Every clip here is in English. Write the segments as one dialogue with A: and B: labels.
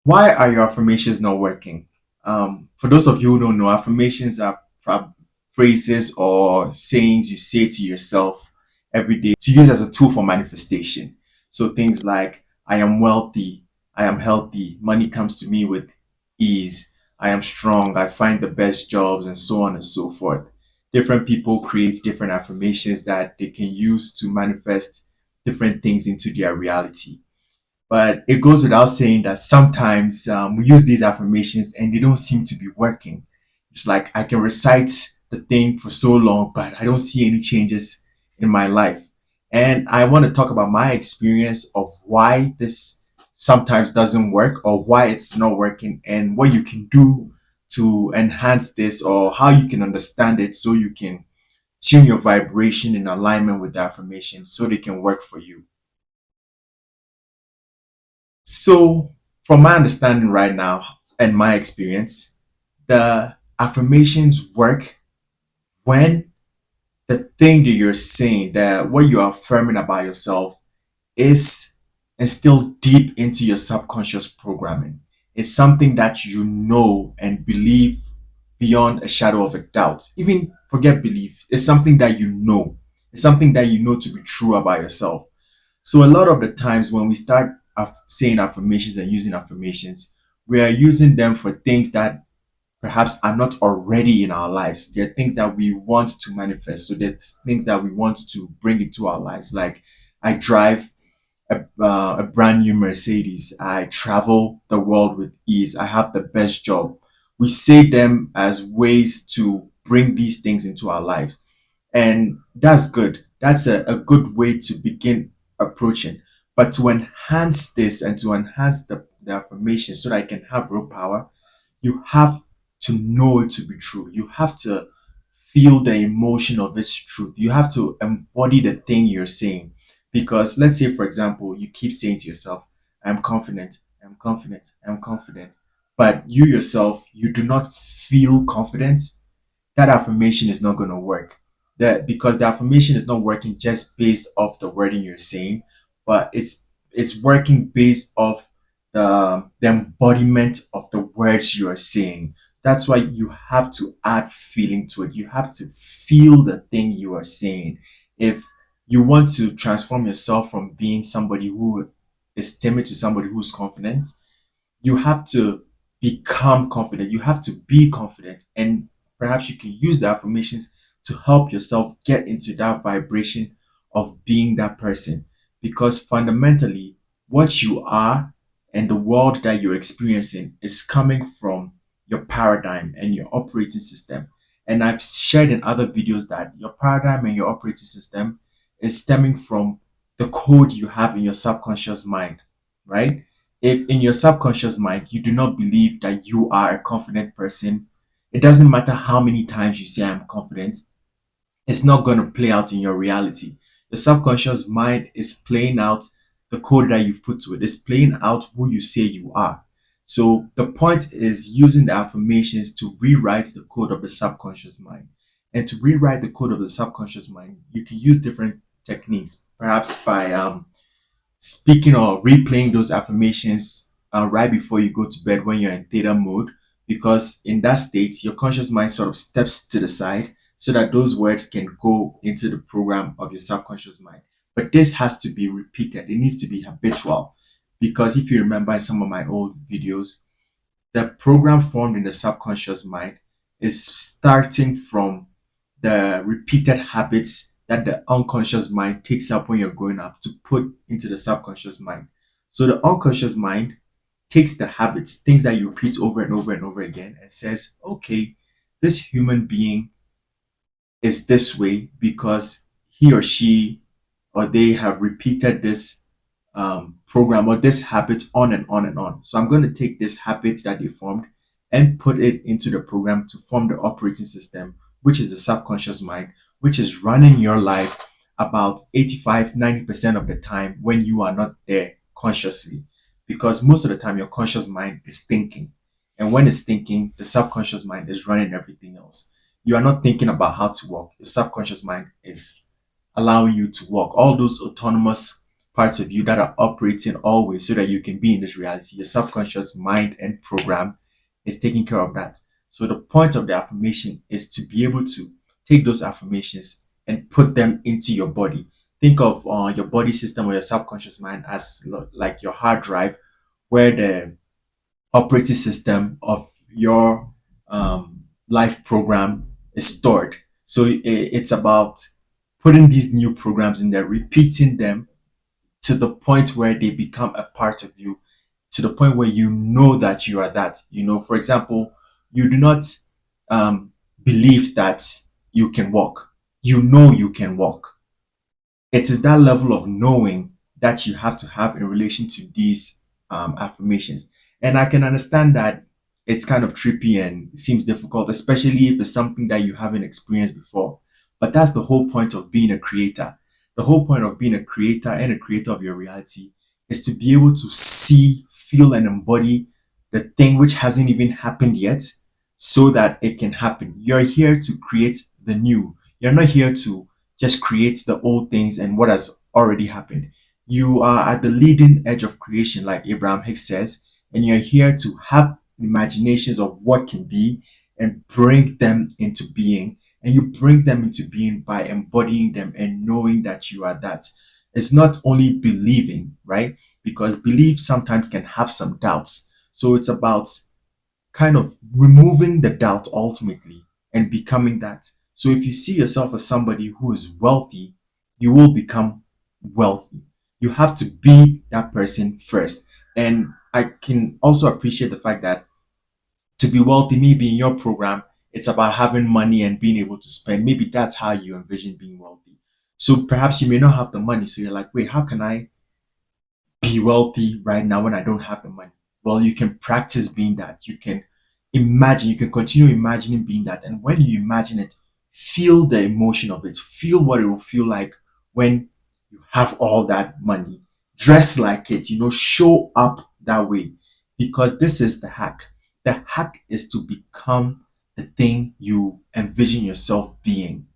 A: Why are your affirmations not working? For those of you who don't know, affirmations are phrases or sayings you say to yourself every day to use as a tool for manifestation. So things like, I am wealthy, I am healthy, money comes to me with ease, I am strong, I find the best jobs, and so on and so forth. Different people create different affirmations that they can use to manifest different things into their reality. But it goes without saying that sometimes we use these affirmations and they don't seem to be working. It's like I can recite the thing for so long, but I don't see any changes in my life. And I want to talk about my experience of why this sometimes doesn't work or why it's not working and what you can do to enhance this or how you can understand it so you can tune your vibration in alignment with the affirmation so they can work for you. So, from my understanding right now and my experience, the affirmations work when the thing that you're saying, that what you're affirming about yourself, is instilled deep into your subconscious programming. It's something that you know and believe beyond a shadow of a doubt. Even forget belief, it's something that you know. It's something that you know to be true about yourself. So a lot of the times when we start saying affirmations and using affirmations, we are using them for things that perhaps are not already in our lives. They're things that we want to manifest. So they're things that we want to bring into our lives. Like I drive a brand new Mercedes. I travel the world with ease. I have the best job. We say them as ways to bring these things into our life. And that's good. That's a good way to begin approaching. But to enhance this and to enhance the affirmation so that I can have real power, you have to know it to be true. You have to feel the emotion of its truth. You have to embody the thing you're saying. Because let's say, for example, you keep saying to yourself, I'm confident, I'm confident, I'm confident. But you yourself, you do not feel confident, that affirmation is not going to work. That because the affirmation is not working just based off the wording you're saying, but it's working based off the embodiment of the words you are saying. That's why you have to add feeling to it. You have to feel the thing you are saying. If you want to transform yourself from being somebody who is timid to somebody who's confident, you have to become confident. You have to be confident. And perhaps you can use the affirmations to help yourself get into that vibration of being that person. Because fundamentally, what you are and the world that you're experiencing is coming from your paradigm and your operating system. And I've shared in other videos that your paradigm and your operating system is stemming from the code you have in your subconscious mind, right? If in your subconscious mind you do not believe that you are a confident person, it doesn't matter how many times you say I'm confident, it's not going to play out in your reality. The subconscious mind is playing out the code that you've put to it. It's playing out who you say you are. So the point is using the affirmations to rewrite the code of the subconscious mind. And to rewrite the code of the subconscious mind, you can use different techniques, perhaps by speaking or replaying those affirmations right before you go to bed when you're in theta mode, because in that state your conscious mind sort of steps to the side so that those words can go into the program of your subconscious mind. But this has to be repeated, it needs to be habitual, because if you remember in some of my old videos, the program formed in the subconscious mind is starting from the repeated habits that the unconscious mind takes up when you're growing up to put into the subconscious mind. So the unconscious mind takes the habits, things that you repeat over and over and over again, and says, okay, this human being is this way because he or she or they have repeated this program or this habit on and on and on. So I'm going to take this habit that they formed and put it into the program to form the operating system, which is the subconscious mind, which is running your life about 85-90% of the time when you are not there consciously. Because most of the time, your conscious mind is thinking. And when it's thinking, the subconscious mind is running everything else. You are not thinking about how to walk. Your subconscious mind is allowing you to walk. All those autonomous parts of you that are operating always so that you can be in this reality. Your subconscious mind and program is taking care of that. So the point of the affirmation is to be able to take those affirmations and put them into your body. Think of your body system or your subconscious mind as like your hard drive, where the operating system of your life program is stored. So it's about putting these new programs in there, repeating them to the point where they become a part of you, to the point where you know that you are that. For example, you do not believe that you can walk. You know you can walk. It is that level of knowing that you have to have in relation to these affirmations. And I can understand that it's kind of trippy and seems difficult, especially if it's something that you haven't experienced before. But that's the whole point of being a creator. The whole point of being a creator and a creator of your reality is to be able to see, feel, and embody the thing which hasn't even happened yet so that it can happen. You're here to create the new. You're not here to just create the old things and what has already happened. You are at the leading edge of creation, like Abraham Hicks says, and you're here to have imaginations of what can be and bring them into being. And you bring them into being by embodying them and knowing that you are that. It's not only believing, right? Because belief sometimes can have some doubts. So it's about kind of removing the doubt ultimately and becoming that. So if you see yourself as somebody who is wealthy, you will become wealthy. You have to be that person first. And I can also appreciate the fact that to be wealthy, maybe in your program, it's about having money and being able to spend. Maybe that's how you envision being wealthy. So perhaps you may not have the money. So you're like, wait, how can I be wealthy right now when I don't have the money? Well, you can practice being that. You can imagine, you can continue imagining being that. And when you imagine it, feel the emotion of it. Feel what it will feel like when you have all that money. Dress like it, show up that way. Because this is the hack. The hack is to become the thing you envision yourself being,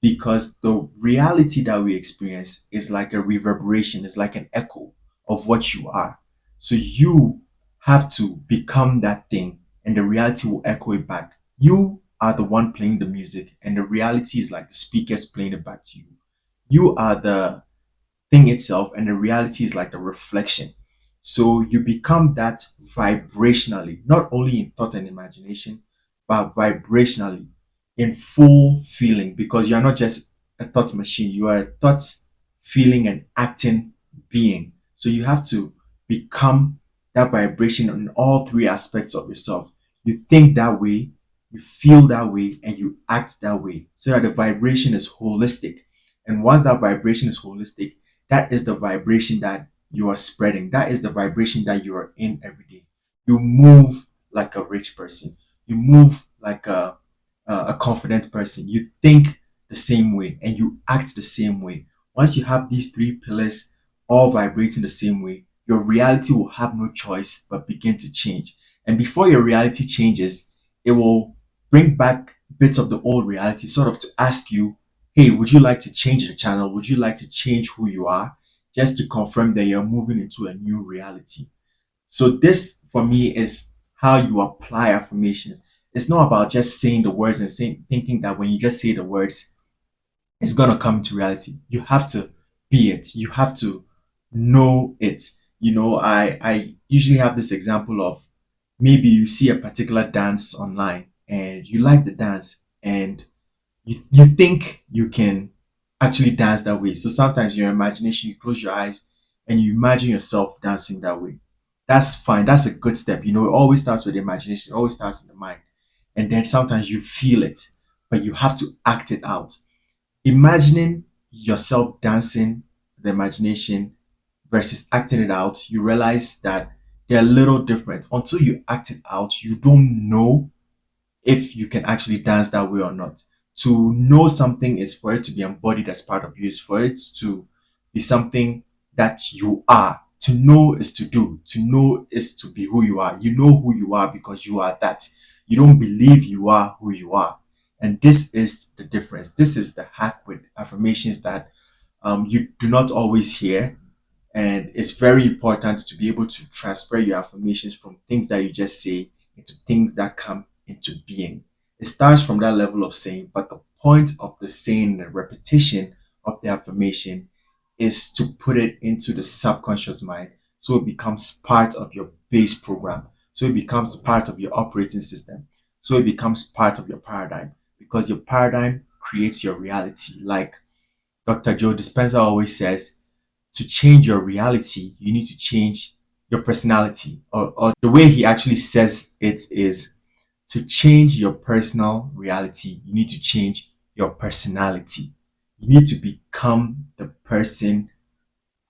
A: because the reality that we experience is like a reverberation, is like an echo of what you are. So you have to become that thing, and the reality will echo it back. You are the one playing the music, and the reality is like the speakers playing it back to you. You are the thing itself, and the reality is like the reflection. So you become that vibrationally, not only in thought and imagination, but vibrationally in full feeling, because you're not just a thought machine, you are a thought, feeling, and acting being. So you have to become that vibration in all three aspects of yourself. You think that way, you feel that way, and you act that way, so that the vibration is holistic. And once that vibration is holistic, that is the vibration that you are spreading. That is the vibration that you are in every day. You move like a rich person. You move like a confident person. You think the same way and you act the same way. Once you have these three pillars all vibrating the same way, your reality will have no choice but begin to change. And before your reality changes, it will bring back bits of the old reality, sort of to ask you, hey, would you like to change the channel? Would you like to change who you are? Just to confirm that you're moving into a new reality. So this for me is how you apply affirmations. It's not about just saying the words and thinking that when you just say the words, it's gonna come into reality. You have to be it. You have to know it. I usually have this example of, maybe you see a particular dance online and you like the dance, and you think you can actually dance that way. So sometimes your imagination, you close your eyes and you imagine yourself dancing that way. That's fine. That's a good step. It always starts with the imagination, it always starts in the mind. And then sometimes you feel it, but you have to act it out. Imagining yourself dancing the imagination versus acting it out, you realize that they're a little different. Until you act it out, you don't know if you can actually dance that way or not. To know something is for it to be embodied as part of you, is for it to be something that you are. To know is to do. To know is to be who you are. You know who you are because you are that. You don't believe you are who you are. And this is the difference. This is the hack with affirmations that you do not always hear, And it's very important to be able to transfer your affirmations from things that you just say into things that come into being. It starts from that level of saying, but the point of the saying, the repetition of the affirmation is to put it into the subconscious mind so it becomes part of your base program. So it becomes part of your operating system. So it becomes part of your paradigm because your paradigm creates your reality. Like Dr. Joe Dispenza always says, to change your reality, you need to change your personality. Or the way he actually says it is, to change your personal reality, you need to change your personality. You need to become the person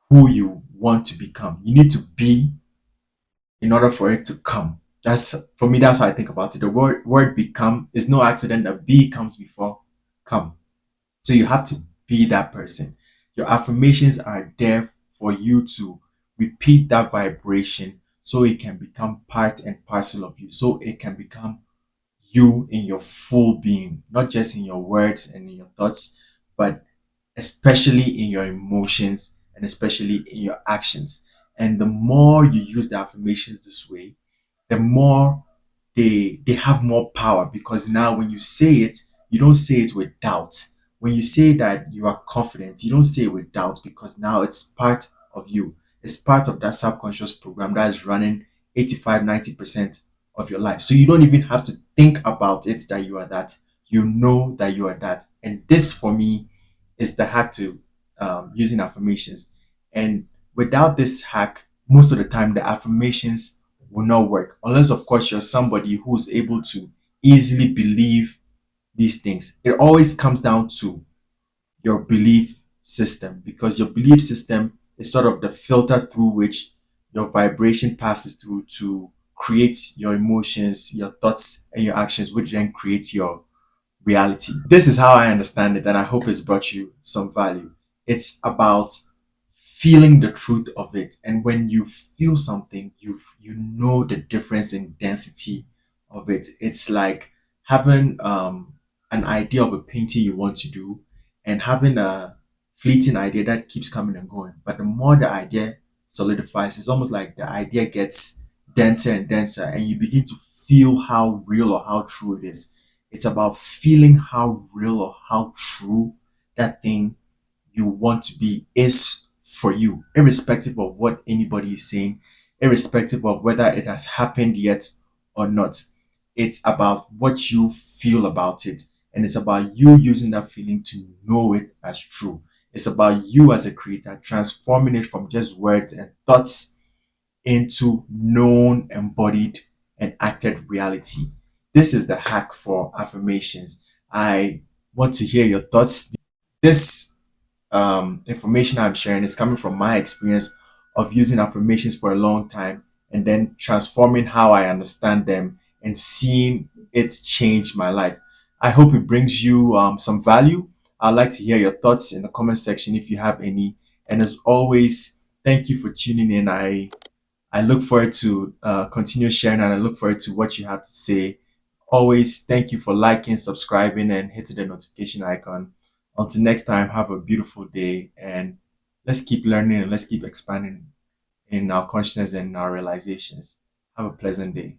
A: who you want to become. You need to be in order for it to come. That's for me, that's how I think about it. The word become is no accident that be comes before come. So you have to be that person. Your affirmations are there for you to repeat that vibration so it can become part and parcel of you. So it can become you in your full being, not just in your words and in your thoughts, but especially in your emotions and especially in your actions. And the more you use the affirmations this way, the more they have more power because now when you say it, you don't say it with doubt. When you say that you are confident, you don't say it with doubt because now it's part of you. It's part of that subconscious program that is running 85, 90% of your life. So you don't even have to think about it that you are that. You know that you are that. And this for me is the hack to using affirmations. And without this hack, most of the time the affirmations will not work unless of course you're somebody who's able to easily believe these things. It always comes down to your belief system because your belief system is sort of the filter through which your vibration passes through to create your emotions, your thoughts, and your actions, which then create your reality. This is how I understand it, and I hope it's brought you some value. It's about feeling the truth of it. And when you feel something, you know the difference in density of it. It's like having an idea of a painting you want to do and having a fleeting idea that keeps coming and going. But the more the idea solidifies, it's almost like the idea gets denser and denser, and you begin to feel how real or how true it is. It's about feeling how real or how true that thing you want to be is for you, irrespective of what anybody is saying, irrespective of whether it has happened yet or not. It's about what you feel about it. And it's about you using that feeling to know it as true. It's about you as a creator transforming it from just words and thoughts into known, embodied, and acted reality. This is the hack for affirmations. I want to hear your thoughts. This information I'm sharing is coming from my experience of using affirmations for a long time and then transforming how I understand them and seeing it change my life. I hope it brings you some value. I'd like to hear your thoughts in the comment section if you have any. And as always, thank you for tuning in. I look forward to continue sharing and I look forward to what you have to say. Always thank you for liking, subscribing, and hitting the notification icon. Until next time, have a beautiful day and let's keep learning and let's keep expanding in our consciousness and our realizations. Have a pleasant day.